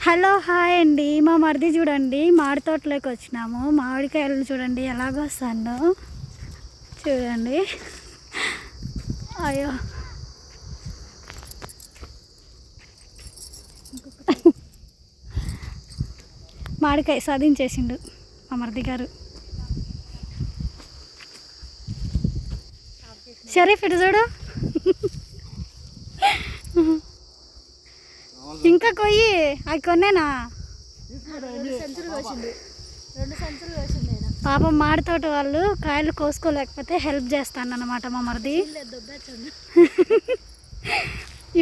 Hello hi అండి. మా మరిది చూడండి మామిడి తోటలోకి వచ్చినాము. మామిడికాయలు చూడండి ఎలాగొస్తాను చూడండి. అయ్యో మామిడికాయ సాధించేసిండు మా మరిది గారు. షరీఫ్ ఇటు చూడు. ఇంకా కొయ్యి అవి కొన్నేనా? పాపం మామిడి తోట వాళ్ళు కాయలు కోసుకోలేకపోతే హెల్ప్ చేస్తాను అన్నమాట మా మరిది.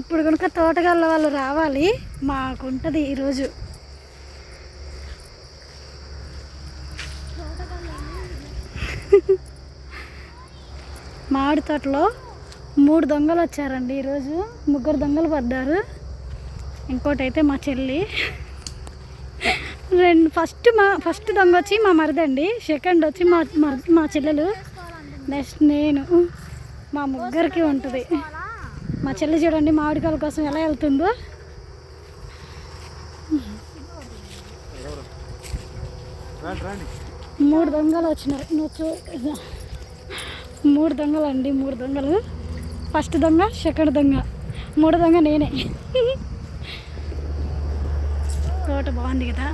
ఇప్పుడు కనుక తోటగల్ల వాళ్ళు రావాలి, మాకుంటుంది ఈరోజు. మామిడి తోటలో 3 దొంగలు వచ్చారండి ఈరోజు. 3 దొంగలు పడ్డారు. ఇంకోటి అయితే మా చెల్లి. ఫస్ట్ దొంగ వచ్చి మా మరిదండి, సెకండ్ వచ్చి మా చెల్లెలు, నెక్స్ట్ నేను. మా ముగ్గురికి ఉంటుంది. మా చెల్లి చూడండి మామిడికాయల కోసం ఎలా వెళ్తుందో. మూడు దొంగలు వచ్చినారు. 3 దొంగలు అండి, 3 దొంగలు. ఫస్ట్ దొంగ, సెకండ్ దొంగ, 3 దొంగ నేనే. తోట బాగుంది కదా.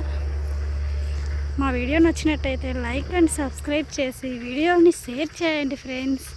మా వీడియో నచ్చినట్టయితే లైక్ అండ్ సబ్స్క్రైబ్ చేసి వీడియోని షేర్ చేయండి ఫ్రెండ్స్.